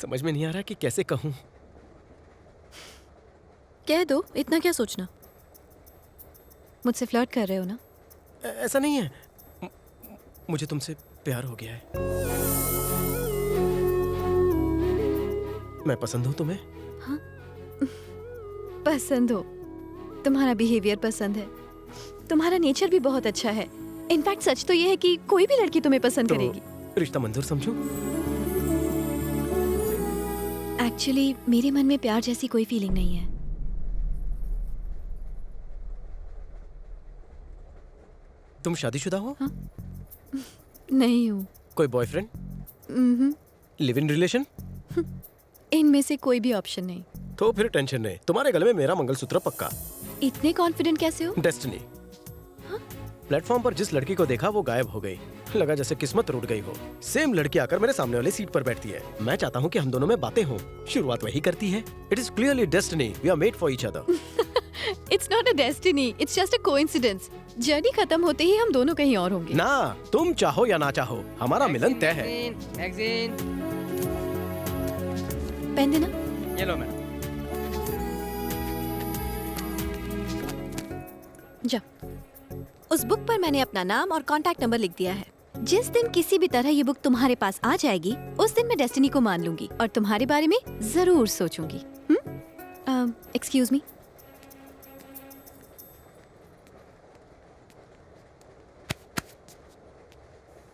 समझ में नहीं आ रहा कि कैसे कहूँ। कह दो, इतना क्या सोचना। मुझसे फ्लर्ट कर रहे हो ना? ऐसा नहीं है, मुझे तुमसे प्यार हो गया है। मैं पसंद हूँ तुम्हें? हाँ? पसंद हो? तुम्हारा बिहेवियर पसंद है, तुम्हारा नेचर भी बहुत अच्छा है। इनफैक्ट सच तो ये है कि कोई भी लड़की तुम्हें पसंद तो करेगी। रिश्ता मंजूर समझो। एक्चुअली मेरे मन में प्यार जैसी कोई फीलिंग नहीं है। तुम शादीशुदा हो? हाँ? नहीं हूँ। कोई बॉयफ्रेंड? Live in relation? इनमें से कोई भी ऑप्शन नहीं। तो फिर टेंशन नहीं, तुम्हारे गले में मेरा मंगलसूत्र पक्का। इतने कॉन्फिडेंट कैसे हो? डेस्टिनी। प्लेटफॉर्म पर जिस लड़की को देखा वो गायब हो गई। लगा जैसे किस्मत रूठ गई हो। सेम लड़की आकर मेरे सामने वाली सीट पर बैठती है। मैं चाहता हूँ कि हम दोनों में बातें हों। शुरुआत वही करती है। It is clearly destiny, we are made for each other. It's not a destiny, it's just a coincidence. Journey खत्म होते ही हम दोनों कहीं और होंगे। ना, तुम चाहो या ना चाहो, हमारा मिलन तय है। मैगजीन पेन देना। ये लो मैडम। जा। उस बुक पर मैंने अपना नाम और कांटेक्ट नंबर लिख दिया है। जिस दिन किसी भी तरह ये बुक तुम्हारे पास आ जाएगी, उस दिन मैं डेस्टिनी को मान लूंगी और तुम्हारे बारे में जरूर सोचूंगी। Excuse me.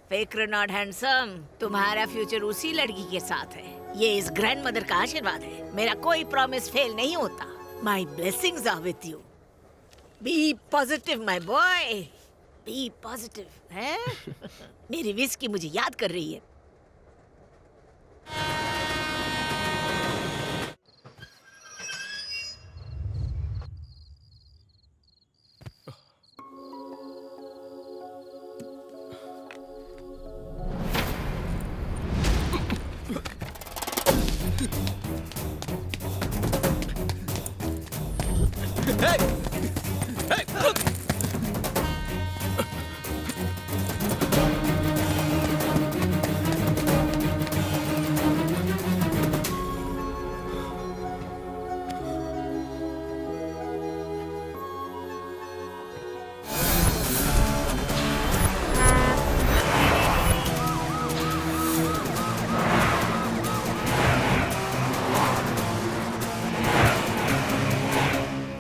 फिक्र नॉट हैंडसम, तुम्हारा फ्यूचर उसी लड़की के साथ है। ये इस ग्रैंड मदर का आशीर्वाद है। मेरा कोई प्रॉमिस फेल नहीं होता। My blessings are with you. Be positive my boy, be positive. है मेरी विस्की मुझे याद कर रही है।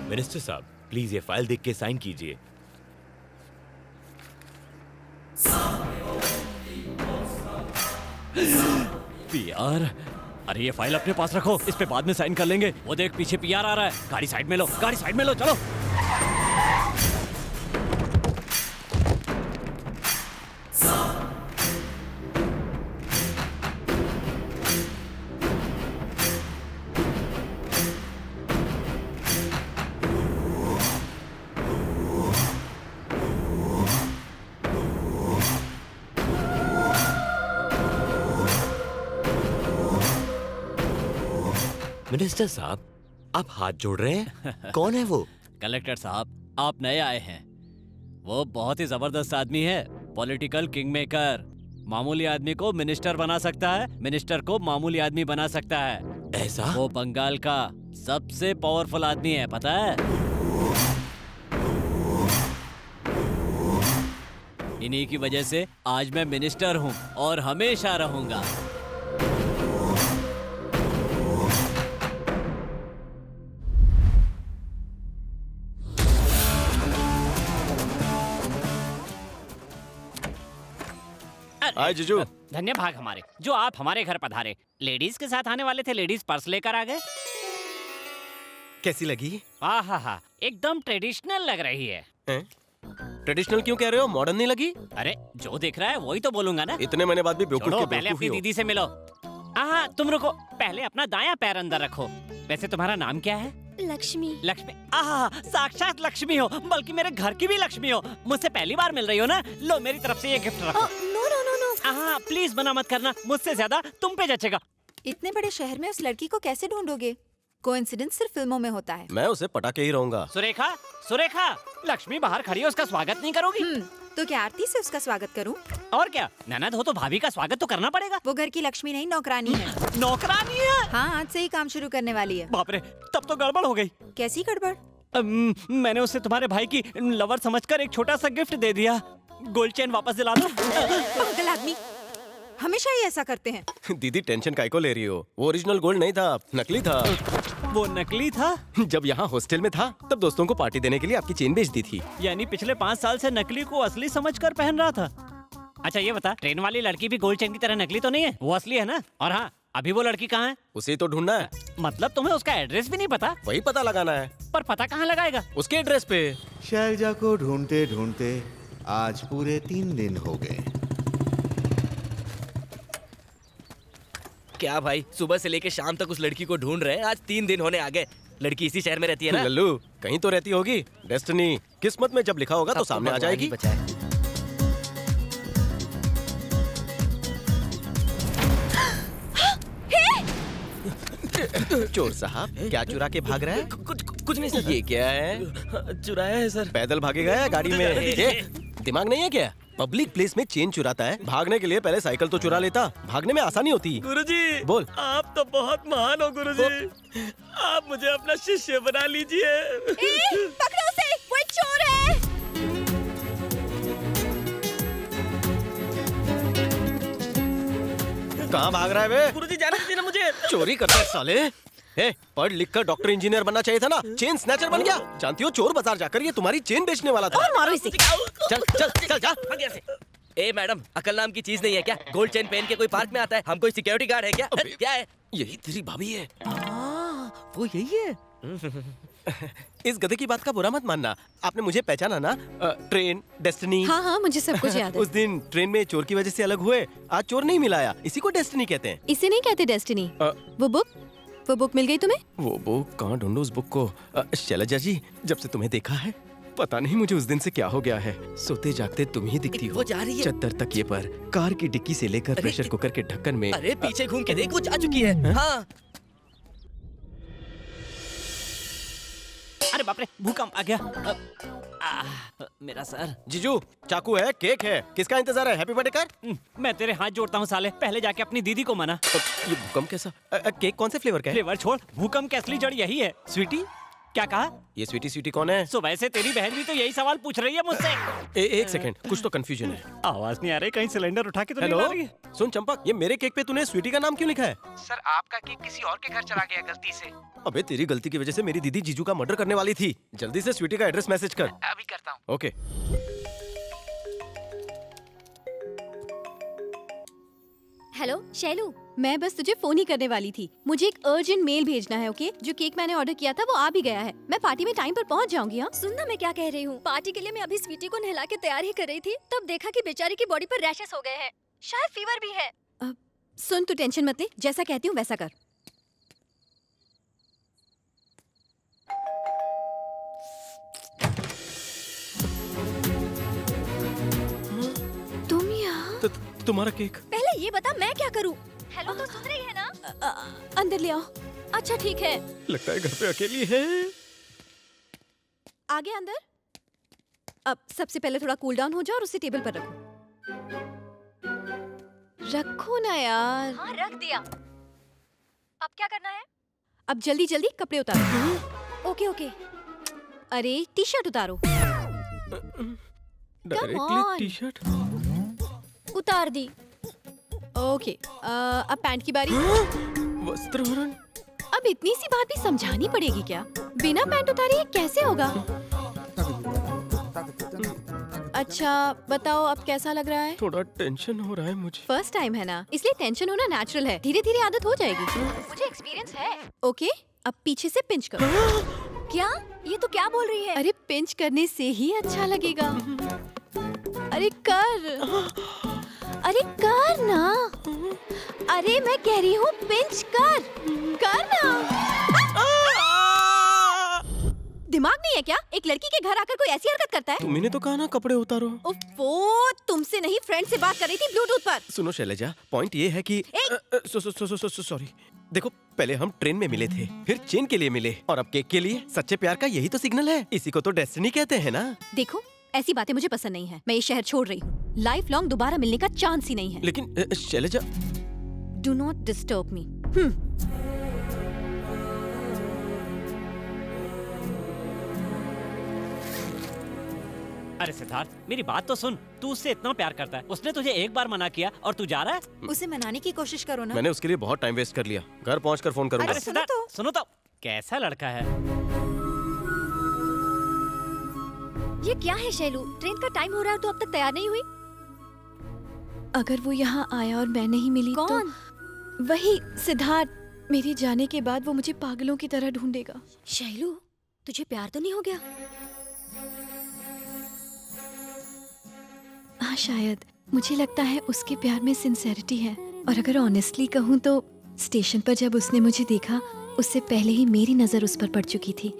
मिनिस्टर साहब, प्लीज ये फाइल देख के साइन कीजिए। पीआर? अरे ये फाइल अपने पास रखो, इस पे बाद में साइन कर लेंगे। वो देख पीछे पीआर आ रहा है। गाड़ी साइड में लो, गाड़ी साइड में लो, चलो। मिनिस्टर साहब, आप हाथ जोड़ रहे हैं? कौन है वो? कलेक्टर साहब, आप नए आए हैं। वो बहुत ही जबरदस्त आदमी है, पॉलिटिकल किंग मेकर। मामूली आदमी को मिनिस्टर बना सकता है, मिनिस्टर को मामूली आदमी बना सकता है। ऐसा? वो बंगाल का सबसे पावरफुल आदमी है, पता है? इन्हीं की वजह से आज मैं मिनिस्टर हूँ और हमेशा रहूंगा। हाय जीजू। धन्य भाग हमारे जो आप हमारे घर पधारे। लेडीज के साथ आने वाले थे, लेडीज पर्स लेकर आ गए। कैसी लगी? आहा, एकदम ट्रेडिशनल लग रही है। ट्रेडिशनल क्यों कह रहे हो? मॉडर्न नहीं लगी? अरे जो दिख रहा है वही तो बोलूंगा ना। इतने महीने बाद भी बेवकूफ छोड़ो, के पहले बेवकूफ अपनी ही हो। दीदी से मिलो। तुम रुको, पहले अपना दायां पैर अंदर रखो। वैसे तुम्हारा नाम क्या है? लक्ष्मी। लक्ष्मी? साक्षात लक्ष्मी हो, बल्कि मेरे घर की भी लक्ष्मी हो। मुझसे पहली बार मिल रही हो ना, लो मेरी तरफ से ये गिफ्ट रखो। No no no no. Please मना मत करना, मुझसे ज्यादा तुम पे जचेगा। इतने बड़े शहर में उस लड़की को कैसे ढूंढोगे? कोइंसिडेंस सिर्फ फिल्मों में होता है। मैं उसे पटा के ही रहूंगा। सुरेखा, सुरेखा, लक्ष्मी बाहर खड़ी है, उसका स्वागत नहीं करोगी? तो क्या आरती से उसका स्वागत करूं? और क्या, ननद हो तो भाभी का स्वागत तो करना पड़ेगा। वो घर की लक्ष्मी नहीं, नौकरानी है। नौकरानी है? हाँ, आज से ही काम शुरू करने वाली है। बाप रे, तब तो गड़बड़ हो गई। कैसी गड़बड़? मैंने उसे तुम्हारे भाई की लवर समझकर एक छोटा सा गिफ्ट दे दिया। गोल्ड चेन वापस दिला दो। पागल आदमी, हमेशा ही ऐसा करते हैं। दीदी टेंशन काहे को ले रही हो? वो ओरिजिनल गोल्ड नहीं था, नकली था। वो नकली था? जब यहाँ हॉस्टल में था तब दोस्तों को पार्टी देने के लिए आपकी चेन बेच दी थी। यानी पिछले 5 साल से नकली को असली समझकर पहन रहा था। अच्छा ये बता, ट्रेन वाली लड़की भी गोल्ड चेन की तरह नकली तो नहीं है? वो असली है ना? और हाँ, अभी वो लड़की कहाँ है? उसे तो ढूंढना है। मतलब तुम्हें उसका एड्रेस भी नहीं पता? वही पता लगाना है। पर पता कहाँ लगाएगा? उसके एड्रेस पे। शैलजा को ढूंढते ढूंढते आज पूरे 3 दिन हो गए। क्या भाई, सुबह से लेके शाम तक उस लड़की को ढूंढ रहे हैं, आज 3 दिन होने आ गए। लड़की इसी शहर में रहती है ना? लल्लू, कहीं तो रहती होगी। डेस्टिनी, किस्मत में जब लिखा होगा तो सामने आ जाएगी। बचाए। चोर साहब, क्या चुरा के भाग रहा है? कुछ नहीं सर। ये क्या है? चुराया है सर। पैदल भागेगा या गाड़ी में? ये, दिमाग नहीं है क्या? पब्लिक प्लेस में चेन चुराता है। भागने के लिए पहले साइकिल तो चुरा लेता। भागने में आसानी होती। गुरुजी, बोल। आप तो बहुत महान हो गुरुजी। आप मुझे अपना शिष्य बना लीजिए। पकड़ो उसे, वो एक चोर है। कहाँ भाग रहा है बे? गुरुजी जाने दीजिए ना मुझे। चोरी करता है साले। हे, पढ़ लिख कर डॉक्टर इंजीनियर बनना चाहिए था ना। चेन स्नैचर बन गया। जानती हो, चोर बाजार जाकर ये तुम्हारी चेन बेचने वाला था। और मारो इसे। चल चल चल जा। भाग यहाँ से। ए मैडम, अकल नाम की चीज नहीं है क्या? गोल्ड चेन पहन के कोई पार्क में आता है? हम कोई सिक्योरिटी गार्ड है क्या? अबे, क्या है? यही तेरी भाभी है। वो यही है। इस गधे की बात का बुरा मत मानना। आपने मुझे पहचाना ना? Train, destiny. हाँ हाँ, मुझे सब कुछ याद है। उस दिन ट्रेन में चोर की वजह से अलग हुए। आज चोर नहीं मिलाया, इसी को डेस्टिनी कहते हैं। इसे नहीं कहते डेस्टिनी। वो बुक मिल गई तुम्हें? वो बुक कहाँ ढूंढूं उस बुक को? शैलजा जी, जब से तुम्हें देखा है पता नहीं मुझे उस दिन से क्या हो गया है। सोते जागते तुम ही दिखती हो। वो जा रही है। चद्दर तकिए पर, कार की डिक्की से लेकर अरे, प्रेशर कुकर के ढक्कन में। अरे पीछे घूम के देख, वो जा चुकी है। हाँ। अरे बाप रे, भूकंप आ गया। मेरा सर। जीजू, चाकू है, केक है, किसका इंतजार है? हैप्पी बर्थडे कर। मैं तेरे हाथ जोड़ता हूँ साले, पहले जाके अपनी दीदी को मना। ये भूकंप कैसा? केक कौन से फ्लेवर का है? फ्लेवर छोड़, भूकंप की असली जड़ यही है। स्वीटी? क्या कहा? ये स्वीटी स्वीटी कौन है? सुबह से तेरी बहन भी तो यही सवाल पूछ रही है मुझसे। एक सेकंड, कुछ तो कंफ्यूजन है। आवाज नहीं आ रही, कहीं सिलेंडर उठा के तो नहीं हेलो, ला रही है? सुन चंपक, ये मेरे केक पे तूने स्वीटी का नाम क्यों लिखा है? सर आपका केक किसी और के घर चला गया गलती से। अबे तेरी गलती की वजह से मेरी दीदी जीजू का मर्डर करने वाली थी। जल्दी से स्वीटी का एड्रेस मैसेज कर। अभी करता हूँ। ओके। हेलो शैलू, मैं बस तुझे फोन ही करने वाली थी। मुझे एक अर्जेंट मेल भेजना है, ओके? जो केक मैंने ऑर्डर किया था वो आ भी गया है। मैं पार्टी में टाइम पर पहुंच जाऊंगी। हाँ, सुनना मैं क्या कह रही हूँ। पार्टी के लिए मैं अभी स्वीटी को नहला के तैयार ही कर रही थी, तब देखा कि बेचारी की बॉडी पर रैशेस हो गए हैं। शायद फीवर भी है। सुन, तू टेंशन मत ले, जैसा कहती हूँ वैसा कर। तुम यहाँ? तुम्हारा केक। पहले ये बता मैं क्या करूँ? हेलो तो सुन रही है ना? अंदर ले आओ। अच्छा ठीक है। लगता है घर पे अकेली है। आगे अंदर। अब सबसे पहले थोड़ा कूल डाउन हो जाओ और उसे टेबल पर रखो। रखो ना यार। हाँ रख दिया। अब क्या करना है? अब जल्दी जल्दी कपड़े उतारो। Okay okay. अरे टी शर्ट उतारो। Directly on. T shirt. उतार दी। ओके, अब पैंट की बारी। वस्त्रहरण। अब इतनी सी बात भी समझानी पड़ेगी क्या? बिना पैंट उतारे ये कैसे होगा? अच्छा बताओ, अब कैसा लग रहा है? थोड़ा टेंशन हो रहा है मुझे। फर्स्ट टाइम है ना, इसलिए टेंशन होना नेचुरल है। धीरे धीरे आदत हो जाएगी। मुझे एक्सपीरियंस है। ओके, अब पीछे से पिंच करो। क्या? ये तो क्या बोल रही है? अरे पिंच करने से ही अच्छा लगेगा। अरे कर, अरे कर ना। अरे मैं कह रही हूँ पिंच कर, कर ना। दिमाग नहीं है क्या? एक लड़की के घर आकर कोई ऐसी हरकत करता है? तुमने तो कहा ना कपड़े उतारो। वो तुमसे नहीं, फ्रेंड से बात कर रही थी ब्लूटूथ पर। सुनो शैलजा, पॉइंट ये है कि सॉरी। देखो, पहले हम ट्रेन में मिले थे, फिर चेन के लिए मिले, और अब केक के लिए। सच्चे प्यार का यही तो सिग्नल है। इसी को तो डेस्टिनी कहते हैं ना। देखो, ऐसी बातें मुझे पसंद नहीं है। मैं ये शहर छोड़ रही हूँ। लाइफ लॉन्ग दोबारा मिलने का चांस ही नहीं है। लेकिन Shailaja, do not disturb me. अरे सिद्धार्थ, मेरी बात तो सुन। तू उससे इतना प्यार करता है, उसने तुझे एक बार मना किया और तू जा रहा है। उसे मनाने की कोशिश करो ना। मैंने उसके लिए बहुत टाइम वेस्ट कर लिया। घर पहुंचकर फोन करूंगा। अरे सुनो तो। सुनो तो, कैसा लड़का है। ये क्या है शैलू? ट्रेन का टाइम हो रहा है तो अब तक तैयार नहीं हुई? अगर वो यहाँ आया और मैं नहीं मिली कौन? तो वही सिद्धार्थ। मेरे जाने के बाद वो मुझे पागलों की तरह ढूंढेगा। शैलू, तुझे प्यार तो नहीं हो गया? हाँ शायद। मुझे लगता है उसके प्यार में सिंसेरिटी है। और अगर ऑनेस्टली कहूँ तो स्टेशन पर जब उसने मुझे देखा, उससे पहले ही मेरी नजर उस पर पड़ चुकी थी।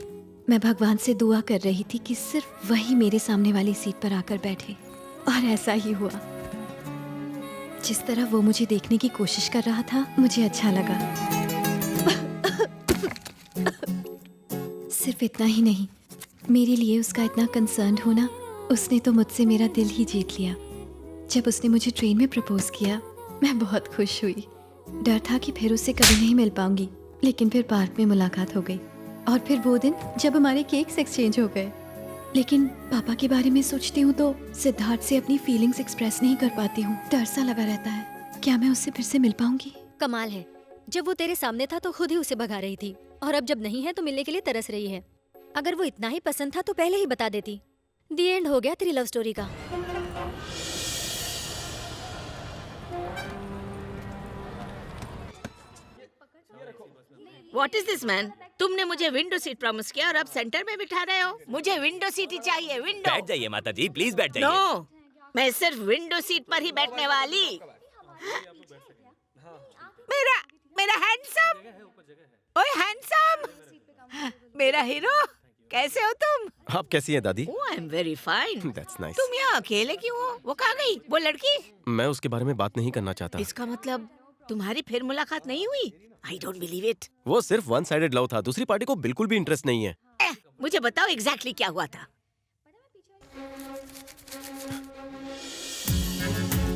मैं भगवान से दुआ कर रही थी कि सिर्फ वही मेरे सामने वाली सीट पर आकर बैठे। और ऐसा ही हुआ। जिस तरह वो मुझे देखने की कोशिश कर रहा था, मुझे अच्छा लगा। सिर्फ इतना ही नहीं, मेरे लिए उसका इतना कंसर्न्ड होना, उसने तो मुझसे मेरा दिल ही जीत लिया। जब उसने मुझे ट्रेन में प्रपोज किया, मैं बहुत खुश हुई। डर था कि फिर उससे कभी नहीं मिल पाऊंगी, लेकिन फिर पार्क में मुलाकात हो गई। और फिर वो दिन जब हमारे केक्स एक्सचेंज हो गए। लेकिन पापा के बारे में सोचती हूँ तो सिद्धार्थ से अपनी फीलिंग्स एक्सप्रेस नहीं कर पाती हूँ। डर सा लगा रहता है, क्या मैं उससे फिर से मिल पाऊंगी? कमाल है, जब वो तेरे सामने था तो खुद ही उसे भगा रही थी, और अब जब नहीं है तो मिलने के लिए तरस रही है। अगर वो इतना ही पसंद था तो पहले ही बता देती। दी एंड हो गया तेरी लव स्टोरी का। What is this man? तुमने मुझे विंडो सीट प्रॉमिस किया और अब सेंटर में बिठा रहे हो। मुझे विंडो सीट ही चाहिए, विंडो। बैठ जाइए माता जी, प्लीज बैठ जाइए। नो, मैं सिर्फ विंडो सीट पर ही बैठने वाली। मेरा मेरा हैंडसम, ओए हैंडसम, मेरा हीरो, कैसे हो तुम? आप कैसी हैं दादी? I am very fine. That's nice. तुम यहाँ अकेले क्यों हो? वो कहाँ गई, वो लड़की? मैं उसके बारे में बात नहीं करना चाहता। इसका मतलब तुम्हारी फिर मुलाकात नहीं हुई? I don't believe it. वो सिर्फ वन साइडेड लव था। दूसरी पार्टी को बिल्कुल भी इंटरेस्ट नहीं है। मुझे बताओ एग्जैक्टली क्या हुआ था।